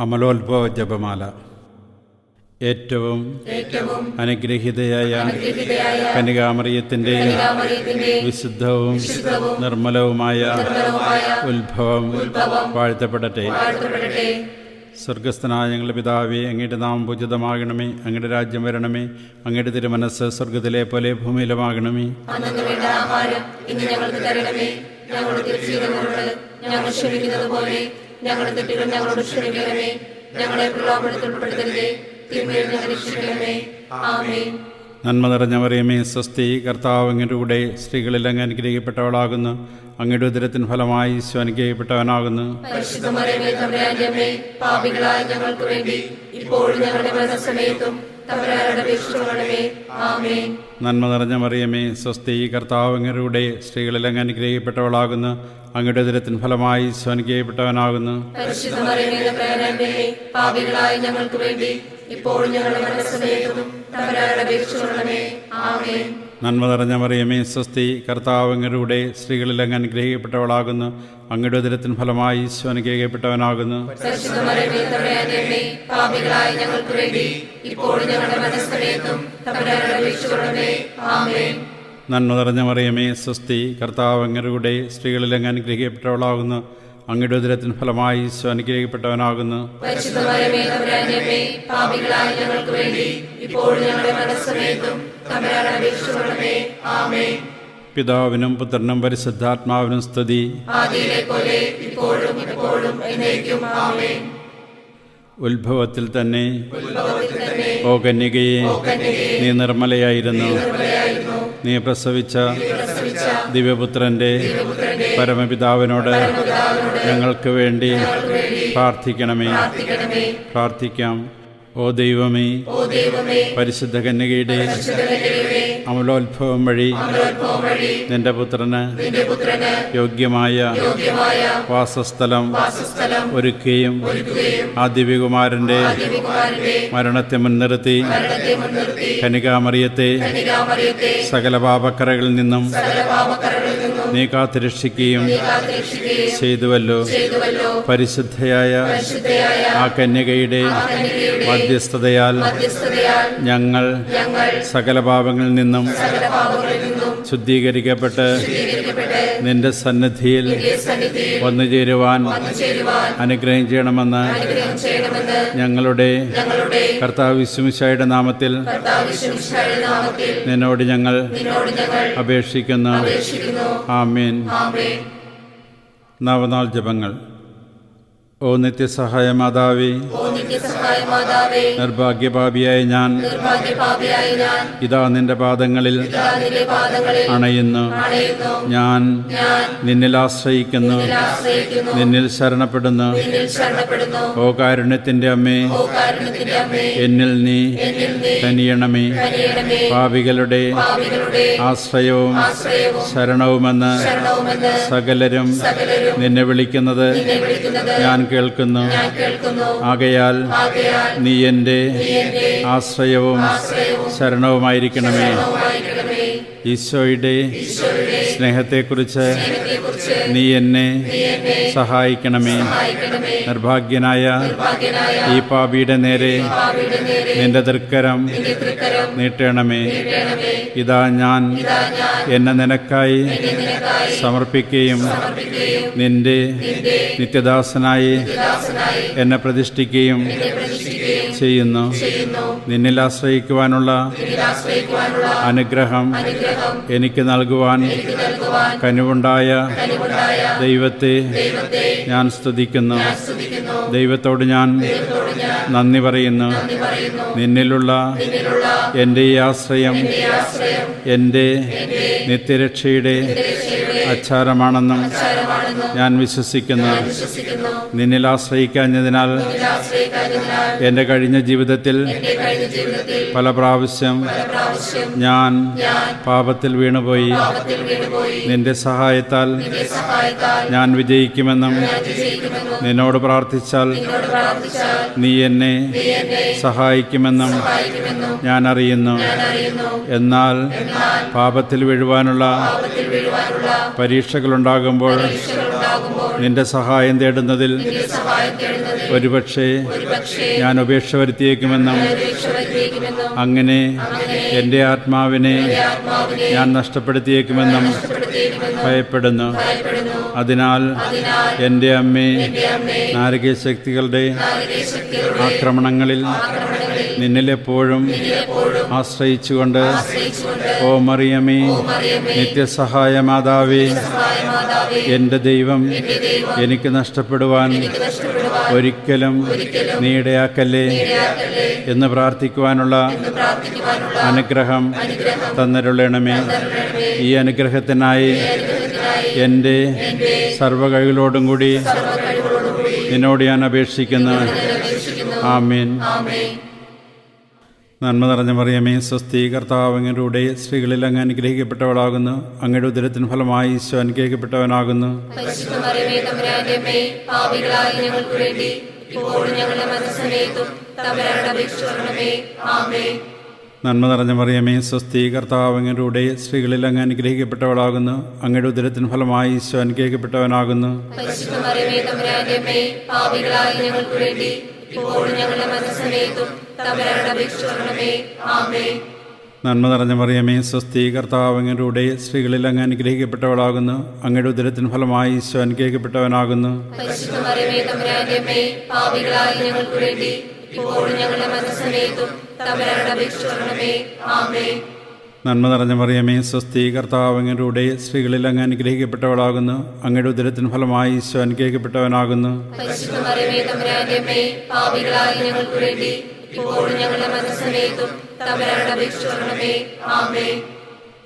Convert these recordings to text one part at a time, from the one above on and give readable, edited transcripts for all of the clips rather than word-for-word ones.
അമലോത്ഭവ ജപമാല. ഏറ്റവും അനുഗ്രഹീതയായ കന്യകാമറിയത്തിൻ്റെ വിശുദ്ധവും നിർമ്മലവുമായ ഉത്ഭവം വാഴ്ത്തപ്പെടട്ടെ. സ്വർഗസ്ഥനായ ഞങ്ങളുടെ പിതാവേ, അങ്ങയുടെ നാമം പൂജിതമാകണമേ. അങ്ങയുടെ രാജ്യം വരണമേ. അങ്ങയുടെ തിരുമനസ്സ് സ്വർഗത്തിലെ പോലെ ഭൂമിയിലുമാകണമേ. ഞങ്ങളുടെ തെറ്റുകൾ ഞങ്ങളോട് ക്ഷമിക്കണമേ. ഞങ്ങളെ പ്രലോഭനത്തിൽ ഉൾപ്പെടുത്തരുതേ, തിന്മയിൽ ഞങ്ങളെ രക്ഷിക്കണമേ. ആമേൻ. നന്മ നിറഞ്ഞ മറിയമേ, സ്വസ്തി, കർത്താവ് അങ്ങയുടെ കൂടെ സ്ത്രീകളിൽ അങ്ങ് അനുഗ്രഹിക്കപ്പെട്ടവളാകുന്നു. അങ്ങയുടെ ഉദരത്തിൻ ഫലമായി ഈശോ അനുഗ്രഹിക്കപ്പെട്ടവനാകുന്നു. പരിശുദ്ധ മറിയമേ, തമ്പുരാന്റെ അമ്മേ, പാപികളായ ഞങ്ങൾക്ക് വേണ്ടി ഇപ്പോഴും ഞങ്ങളുടെ മരണസമയത്തും തമ്പുരാനോട് അപേക്ഷിച്ചുകൊള്ളണമേ. ആമേൻ. നന്മ നിറഞ്ഞ മറിയമേ, സ്വസ്തി, കർത്താവ് അങ്ങയുടെ കൂടെ സ്ത്രീകളിൽ അങ്ങ് അനുഗ്രഹിക്കപ്പെട്ടവളാകുന്നു. അങ്ങയുടെ ഉദരത്തിൻ ഫലമായി ഈശോ അനുഗ്രഹിക്കപ്പെട്ടവനാകുന്നു. പരിശുദ്ധ മറിയമേ, തമ്പുരാന്റെ അമ്മേ, പാപികളായ ഞങ്ങൾക്ക് വേണ്ടി ഇപ്പോഴും ഞങ്ങളുടെ മരണസമയത്തും തമ്പുരാനോട് അപേക്ഷിച്ചുകൊള്ളണമേ. ആമേൻ. നന്മ നിറഞ്ഞ മറിയമേ, സ്വസ്തി, കർത്താവ് അങ്ങയുടെ കൂടെ സ്ത്രീകളിൽ അങ്ങ് അനുഗ്രഹിക്കപ്പെട്ടവളാകുന്നു. അങ്ങയുടെ ഉദരത്തിൻ ഫലമായി ഈശോ അനുഗ്രഹിക്കപ്പെട്ടവനാകുന്നു. പരിശുദ്ധ മറിയമേ, തമ്പുരാന്റെ അമ്മേ, പാപികളായ ഞങ്ങൾക്ക് വേണ്ടി ഇപ്പോഴും ഞങ്ങളുടെ മരണസമയത്തും തമ്പുരാനോട് അപേക്ഷിച്ചുകൊള്ളണമേ. ആമേൻ. നന്മ നിറഞ്ഞ മറിയമേ, സ്വസ്തി, കർത്താവ് അങ്ങയുടെ കൂടെ സ്ത്രീകളിൽ അങ്ങ് അനുഗ്രഹിക്കപ്പെട്ടവളാകുന്നു. അങ്ങയുടെ ഉദരത്തിൻ ഫലമായി ഈശോ അനുഗ്രഹിക്കപ്പെട്ടവനാകുന്നു. പരിശുദ്ധ മറിയമേ, തമ്പുരാന്റെ അമ്മേ, പാപികളായ ഞങ്ങൾക്ക് വേണ്ടി ഇപ്പോഴും ഞങ്ങളുടെ മരണസമയത്തും തമ്പുരാനോട് അപേക്ഷിച്ചുകൊള്ളണമേ. ആമേൻ. പിതാവിനും പുത്രനും പരിശുദ്ധാത്മാവിനും സ്തുതി. ആദിയിലെ പോലെ ഇപ്പോഴും എപ്പോഴും എന്നേക്കും. ആമേൻ. ഉത്ഭവത്തിൽ തന്നെ ഓ കന്യകയെ, നീ നിർമ്മലയായിരുന്നു. നീ പ്രസവിച്ച ദിവ്യപുത്രന്റെ പരമപിതാവിനോട് ഞങ്ങൾക്ക് വേണ്ടി പ്രാർത്ഥിക്കണമേ. പ്രാർത്ഥിക്കാം. ഓ ദൈവമേ, പരിശുദ്ധ കന്യകയുടെ അമലോത്ഭവം വഴി നിന്റെ പുത്രന് യോഗ്യമായ വാസസ്ഥലം ഒരുക്കുകയും ആ ദിവ്യകുമാരന്റെ മരണത്തെ മുൻനിർത്തി കന്യകാമറിയത്തെ സകല പാപക്കറകളിൽ നിന്നും നീ കാത്തുരക്ഷിക്കുകയും ചെയ്തുവല്ലോ. പരിശുദ്ധയായ ആ കന്യകയുടെ മധ്യസ്ഥതയാൽ ഞങ്ങൾ സകല പാപങ്ങളിൽ നിന്നും ശുദ്ധീകരിക്കപ്പെട്ട് നിന്റെ സന്നിധിയിൽ വന്നു ചേരുവാൻ അനുഗ്രഹം ചെയ്യണമെന്ന് ഞങ്ങളുടെ കർത്താവ് യേശുമിശിഹായുടെ നാമത്തിൽ നിന്നോട് ഞങ്ങൾ അപേക്ഷിക്കുന്നു. ആമേൻ. നവനാൾ ജപങ്ങൾ. ഓ നിത്യസഹായ മാതാവേ, നിർഭാഗ്യപാപിയായ ഞാൻ ഇതാ നിന്റെ പാദങ്ങളിൽ അണയുന്നു. ഞാൻ നിന്നിൽ ആശ്രയിക്കുന്നു, നിന്നിൽ ശരണപ്പെടുന്നു. ഓ കാരുണ്യത്തിന്റെ അമ്മേ, എന്നിൽ നീ കനിയണമേ. പാപികളുടെ ആശ്രയവും ശരണവുമെന്ന് സകലരും നിന്നെ വിളിക്കുന്നത് ഞാൻ കേൾക്കുന്നു. ആകയാൽ നീ എൻ്റെ ആശ്രയവും ശരണവുമായിരിക്കണമേ. ഈശോയുടെ സ്നേഹത്തെക്കുറിച്ച് നീ എന്നെ സഹായിക്കണമേ. നിർഭാഗ്യനായ ഈ പാപിയുടെ നേരെ നിന്റെ തൃക്കരം നീട്ടണമേ. ഇതാ ഞാൻ എന്നെ നിനക്കായി സമർപ്പിക്കുകയും നിന്റെ നിത്യദാസനായി എന്നെ പ്രതിഷ്ഠിക്കുകയും ചെയ്യുന്നു. നിന്നിൽ ആശ്രയിക്കുവാനുള്ള അനുഗ്രഹം എനിക്ക് നൽകുവാൻ കനിവുണ്ടായ ദൈവത്തെ ഞാൻ സ്തുതിക്കുന്നു. ദൈവത്തോട് ഞാൻ നന്ദി പറയുന്നു. നിന്നിലുള്ള എൻ്റെ ഈ ആശ്രയം എൻ്റെ നിത്യരക്ഷയുടെ അച്ചാരമാണെന്നും ഞാൻ വിശ്വസിക്കുന്നു. നിന്നിൽ ആശ്രയിക്കാഞ്ഞതിനാൽ എൻ്റെ കഴിഞ്ഞ ജീവിതത്തിൽ പല പ്രാവശ്യം ഞാൻ പാപത്തിൽ വീണുപോയി. നിന്റെ സഹായത്താൽ ഞാൻ വിജയിക്കുമെന്നും നിന്നോട് പ്രാർത്ഥിച്ചാൽ നീ എന്നെ സഹായിക്കുമെന്നും ഞാൻ അറിയുന്നു. എന്നാൽ പാപത്തിൽ വീഴുവാനുള്ള പരീക്ഷകളുണ്ടാകുമ്പോൾ നിന്റെ സഹായം തേടുന്നതിൽ ഒരുപക്ഷെ ഞാൻ ഉപേക്ഷ വരുത്തിയേക്കുമെന്നും അങ്ങനെ എൻ്റെ ആത്മാവിനെ ഞാൻ നഷ്ടപ്പെടുത്തിയേക്കുമെന്നും ഭയപ്പെടുന്നു. അതിനാൽ എൻ്റെ അമ്മേ, നാരകീയ ശക്തികളുടെ ആക്രമണങ്ങളിൽ നിന്നിലെപ്പോഴും ആശ്രയിച്ചുകൊണ്ട്, ഓ മറിയമേ, നിത്യസഹായ മാതാവേ, എൻ്റെ ദൈവം എനിക്ക് നഷ്ടപ്പെടുവാൻ ഒരിക്കലും നീ ഇടയാക്കല്ലേ എന്ന് പ്രാർത്ഥിക്കുവാനുള്ള അനുഗ്രഹം തന്നരുളണമേ. ഈ അനുഗ്രഹത്തിനായി എൻ്റെ സർവ്വകൈകളോടും കൂടി നിന്നോട് ഞാൻ അപേക്ഷിക്കുന്നു. ആമേൻ. നന്മ നിറഞ്ഞ മറിയമേ, സ്വസ്തി, കർത്താവ് അങ്ങയുടെ സ്ത്രീകളിൽ അങ്ങ് അനുഗ്രഹിക്കപ്പെട്ടവളാകുന്നു. അങ്ങയുടെ ഉദരത്തിന് ഫലമായി ഈശോ അനുഗ്രഹിക്കപ്പെട്ടവനാകുന്നു. നന്മ നിറഞ്ഞ മറിയമേ, സ്വസ്തി, കർത്താവ് അങ്ങയുടെ സ്ത്രീകളിൽ അങ്ങ് അനുഗ്രഹിക്കപ്പെട്ടവളാകുന്നു. അങ്ങയുടെ ഉദരത്തിന് ഫലമായി ഈശോ അനുഗ്രഹിക്കപ്പെട്ടവനാകുന്നു. നന്മ നിറഞ്ഞ മറിയമേ, സ്വസ്തി, കർത്താവ് അങ്ങയുടെ സ്ത്രീകളിൽ അങ്ങ് അനുഗ്രഹിക്കപ്പെട്ടവളാകുന്നു. അങ്ങയുടെ ഉദരത്തിന് ഫലമായി ഈശോ അനുഗ്രഹിക്കപ്പെട്ടവനാകുന്നു. നന്മ നിറഞ്ഞ മറിയമേ, സ്വസ്തി, കർത്താവ് അങ്ങയുടെ സ്ത്രീകളിൽ അങ്ങ് അനുഗ്രഹിക്കപ്പെട്ടവളാകുന്നു. അങ്ങയുടെ ഉദരത്തിന് ഫലമായി ഈശോ അനുഗ്രഹിക്കപ്പെട്ടവനാകുന്നു.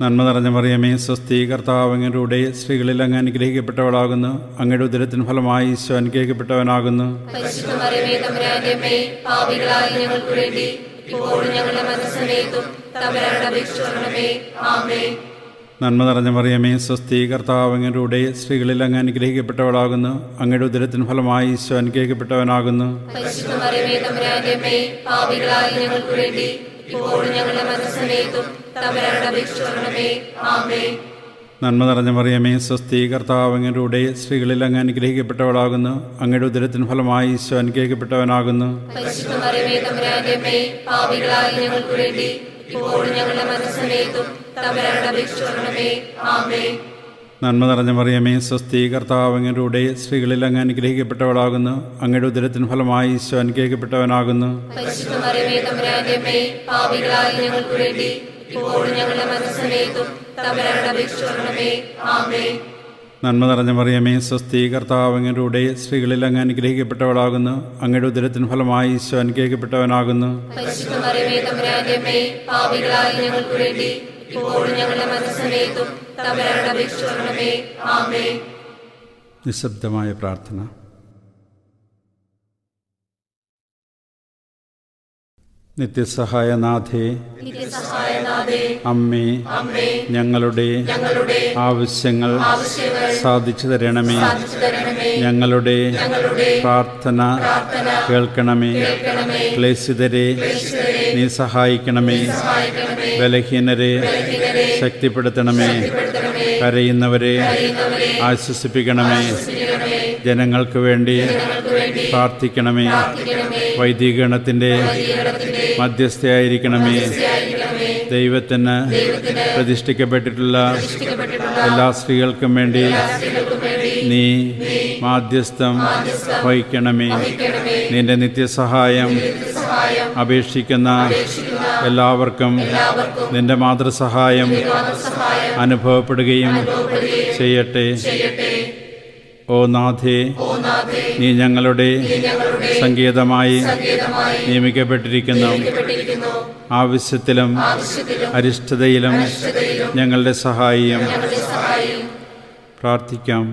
നന്മ നിറഞ്ഞ മറിയമേ, സ്വസ്തി, കർത്താവ് അങ്ങയുടെ സ്ത്രീകളിൽ അങ്ങ് അനുഗ്രഹിക്കപ്പെട്ടവളാകുന്നു. അങ്ങയുടെ ഉദരത്തിന് ഫലമായി ഈശോ അനുഗ്രഹിക്കപ്പെട്ടവനാകുന്നു. നന്മ നിറഞ്ഞ മറിയമേ, സ്വസ്തി, കർത്താവ് അങ്ങയുടെ സ്ത്രീകളിൽ അങ്ങ് അനുഗ്രഹിക്കപ്പെട്ടവളാകുന്നു. അങ്ങയുടെ ഉദരത്തിന് ഫലമായി ഈശോ അനുഗ്രഹിക്കപ്പെട്ടവനാകുന്നു. നന്മ നിറഞ്ഞ മറിയമേ, സ്വസ്തി, കർത്താവ് അങ്ങയുടെ സ്ത്രീകളിൽ അങ്ങ് അനുഗ്രഹിക്കപ്പെട്ടവളാകുന്നു. അങ്ങയുടെ ഉദരത്തിന് ഫലമായി ഈശോ അനുഗ്രഹിക്കപ്പെട്ടവനാകുന്നു. നന്മ നിറഞ്ഞ മറിയമേ, സ്വസ്തി, കർത്താവ് അങ്ങയുടെ സ്ത്രീകളിൽ അങ്ങ് അനുഗ്രഹിക്കപ്പെട്ടവളാകുന്നു. അങ്ങയുടെ ഉദരത്തിന് ഫലമായി ഈശോ അനുഗ്രഹിക്കപ്പെട്ടവനാകുന്നു. നന്മ നിറഞ്ഞ മറിയമേ, സ്വസ്തി, കർത്താവ് അങ്ങയുടെ സ്ത്രീകളിൽ അങ്ങ് അനുഗ്രഹിക്കപ്പെട്ടവളാകുന്നു. അങ്ങയുടെ ഉദരത്തിന് ഫലമായി ഈശോ അനുഗ്രഹിക്കപ്പെട്ടവനാകുന്നു. നിശബ്ദമായ പ്രാർത്ഥന. നിത്യസഹായനാഥേ, അമ്മേ, ഞങ്ങളുടെ ആവശ്യങ്ങൾ സാധിച്ചു തരണമേ. ഞങ്ങളുടെ പ്രാർത്ഥന കേൾക്കണമേ. ക്ലേശിതരെ നീ സഹായിക്കണമേ. ബലഹീനരെ ശക്തിപ്പെടുത്തണമേ. കരയുന്നവരെ ആശ്വസിപ്പിക്കണമേ. ജനങ്ങൾക്ക് വേണ്ടി പ്രാർത്ഥിക്കണമേ. വൈദികഗണത്തിൻ്റെ മധ്യസ്ഥയായിരിക്കണമേ. ദൈവത്തിന് പ്രതിഷ്ഠിക്കപ്പെട്ടിട്ടുള്ള എല്ലാ സ്ത്രീകൾക്കും വേണ്ടി നീ മാധ്യസ്ഥം വഹിക്കണമേ. നിന്റെ നിത്യസഹായം അപേക്ഷിക്കുന്ന എല്ലാവർക്കും നിന്റെ മാതൃസഹായം അനുഭവപ്പെടുകയും ചെയ്യട്ടെ. ഓ നാഥേ, നീ ഞങ്ങളുടെ സങ്കേതമായി നിയമിക്കപ്പെട്ടിരിക്കുന്നു. ആവശ്യത്തിലും അരിഷ്ടതയിലും ഞങ്ങളുടെ സഹായം. പ്രാർത്ഥിക്കാം.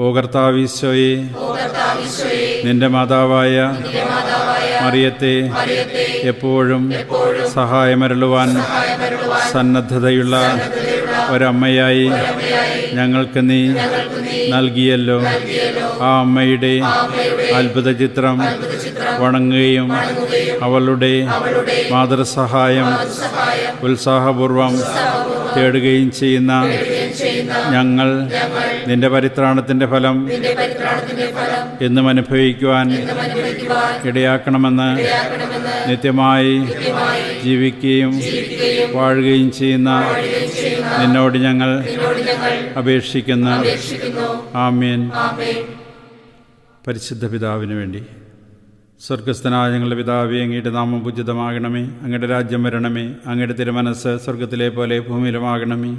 ഓ കർത്താവീശോയെ, നിന്റെ മാതാവായ മറിയത്തെ എപ്പോഴും സഹായമരുളുവാൻ സന്നദ്ധതയുള്ള ഒരമ്മയായി ഞങ്ങൾക്ക് നീ നൽകിയല്ലോ. ആ അമ്മയുടെ അത്ഭുത ചിത്രം വണങ്ങുകയും അവളുടെ മാതൃസഹായം ഉത്സാഹപൂർവം തേടുകയും ചെയ്യുന്ന ഞങ്ങൾ നിന്റെ പരിത്രാണത്തിന്റെ ഫലം എന്നും അനുഭവിക്കുവാൻ ഇടയാക്കണമെന്ന് നിത്യമായി ജീവിക്കുകയും വാഴുകയും ചെയ്യുന്ന നിന്നോട് ഞങ്ങൾ അപേക്ഷിക്കുന്നു. ആമേൻ. പരിശുദ്ധ പിതാവിന് വേണ്ടി. സ്വർഗസ്ഥനായ ഞങ്ങളുടെ പിതാവേ, അങ്ങയുടെ നാമം പൂജിതമാകണമേ. അങ്ങയുടെ രാജ്യം വരണമേ. അങ്ങയുടെ തിരുമനസ്സ് സ്വർഗത്തിലെ പോലെ ഭൂമിയിലുമാകണമേ.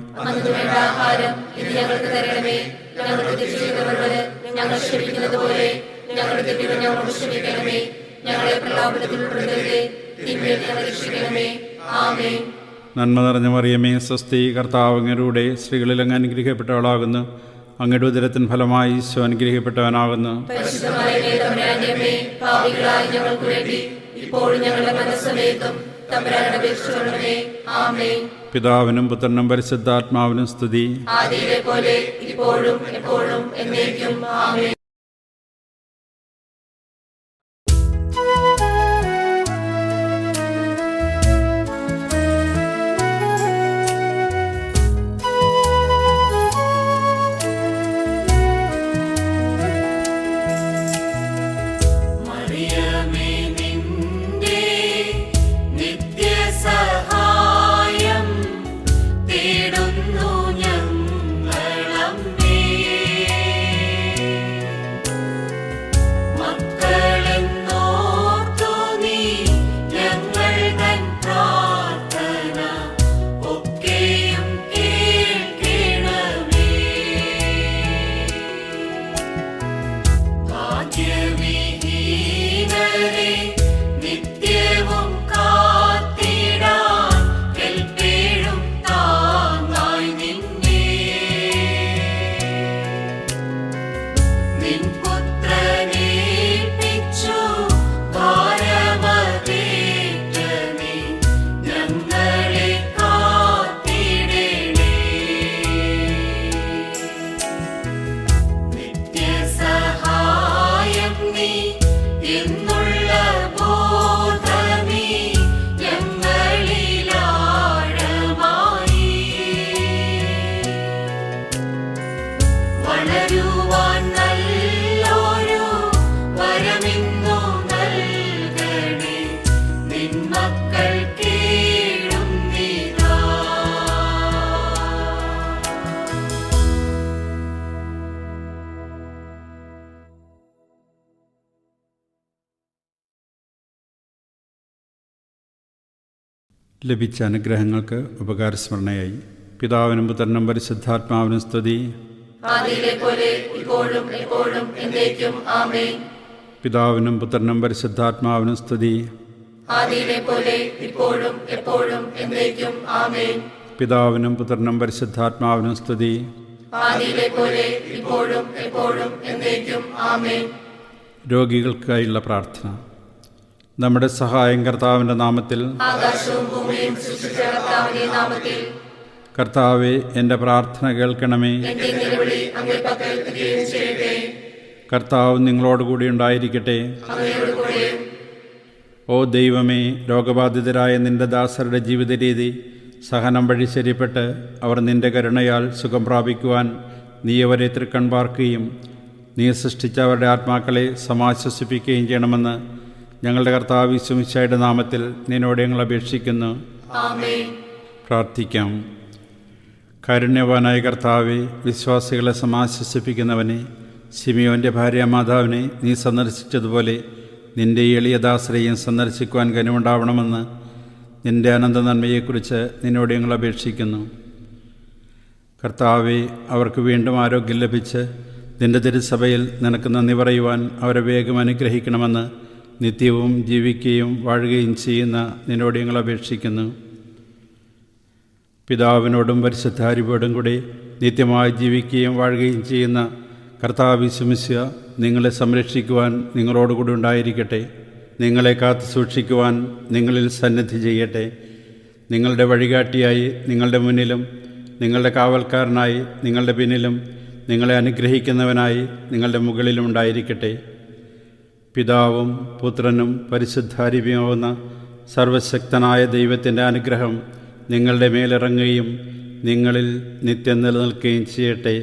നന്മ നിറഞ്ഞ മറിയമേ, സ്വസ്തി, കർത്താവ് അങ്ങയുടെ സ്ത്രീകളിൽ അങ്ങ് അനുഗ്രഹിക്കപ്പെട്ടവളാകുന്നു. അങ്ങയുടെ ഉദരത്തിൻ ഫലമായി ഈശോ അനുഗ്രഹിക്കപ്പെട്ടവനാകുന്നു. പിതാവിനും പുത്രനും പരിശുദ്ധാത്മാവിനും സ്തുതി. ലഭിച്ച അനുഗ്രഹങ്ങൾക്ക് ഉപകാരസ്മരണയായി പിതാവിനും പുത്രനും പരിശുദ്ധാത്മാവിനും സ്തുതി. പിതാവിനും പുത്രനും പരിശുദ്ധാത്മാവിനും സ്തുതി. പിതാവിനും പുത്രനും പരിശുദ്ധാത്മാവിനും സ്തുതി. രോഗികൾക്കായുള്ള പ്രാർത്ഥന. നമ്മുടെ സഹായം കർത്താവിൻ്റെ നാമത്തിൽ. കർത്താവേ, എൻ്റെ പ്രാർത്ഥന കേൾക്കണമേ. കർത്താവ് നിങ്ങളോടുകൂടി ഉണ്ടായിരിക്കട്ടെ. ഓ ദൈവമേ, രോഗബാധിതരായ നിന്റെ ദാസരുടെ ജീവിത രീതി സഹനം വഴി ശരിപ്പെട്ട് അവർ നിന്റെ കരുണയാൽ സുഖം പ്രാപിക്കുവാൻ നീ അവരെ തൃക്കൺ പാർക്കുകയും നീ സൃഷ്ടിച്ച അവരുടെ ആത്മാക്കളെ സമാശ്വസിപ്പിക്കുകയും ചെയ്യണമെന്ന് ഞങ്ങളുടെ കർത്താവ് യേശുമിശിഹായുടെ നാമത്തിൽ നിന്നോട് ഞങ്ങൾ അപേക്ഷിക്കുന്നു. പ്രാർത്ഥിക്കാം. കാരുണ്യവാനായ കർത്താവെ, വിശ്വാസികളെ സമാശ്വസിപ്പിക്കുന്നവനെ, ശിമിയോൻ്റെ ഭാര്യ മാതാവിനെ നീ സന്ദർശിച്ചതുപോലെ നിൻ്റെ എളിയദാസരെയും സന്ദർശിക്കുവാൻ കനിവുണ്ടാവണമെന്ന് നിൻ്റെ അനന്ത നന്മയെക്കുറിച്ച് നിന്നോട് ഞങ്ങൾ അപേക്ഷിക്കുന്നു. കർത്താവെ, അവർക്ക് വീണ്ടും ആരോഗ്യം ലഭിച്ച് നിൻ്റെ തിരുസഭയിൽ നിനക്ക് നന്ദി പറയുവാൻ അവരെ വേഗം അനുഗ്രഹിക്കണമെന്ന് നിത്യവും ജീവിക്കുകയും വാഴുകയും ചെയ്യുന്ന നിന്നോട് ഞങ്ങൾ അപേക്ഷിക്കുന്നു. പിതാവിനോടും പരിശുദ്ധാരൂപിയോടും കൂടി നിത്യമായി ജീവിക്കുകയും വാഴുകയും ചെയ്യുന്ന കർത്താവ് യേശുമിശിഹാ നിങ്ങളെ സംരക്ഷിക്കുവാൻ നിങ്ങളോടുകൂടി ഉണ്ടായിരിക്കട്ടെ. നിങ്ങളെ കാത്തു സൂക്ഷിക്കുവാൻ നിങ്ങളിൽ സന്നിധി ചെയ്യട്ടെ. നിങ്ങളുടെ വഴികാട്ടിയായി നിങ്ങളുടെ മുന്നിലും നിങ്ങളുടെ കാവൽക്കാരനായി നിങ്ങളുടെ പിന്നിലും നിങ്ങളെ അനുഗ്രഹിക്കുന്നവനായി നിങ്ങളുടെ മുകളിലും ഉണ്ടായിരിക്കട്ടെ. പിതാവും പുത്രനും പരിശുദ്ധാരൂപിയുമാവുന്ന സർവശക്തനായ ദൈവത്തിൻ്റെ അനുഗ്രഹം നിങ്ങളുടെ മേലിറങ്ങുകയും നിങ്ങളിൽ നിത്യം നിലനിൽക്കുകയും ചെയ്യട്ടെ.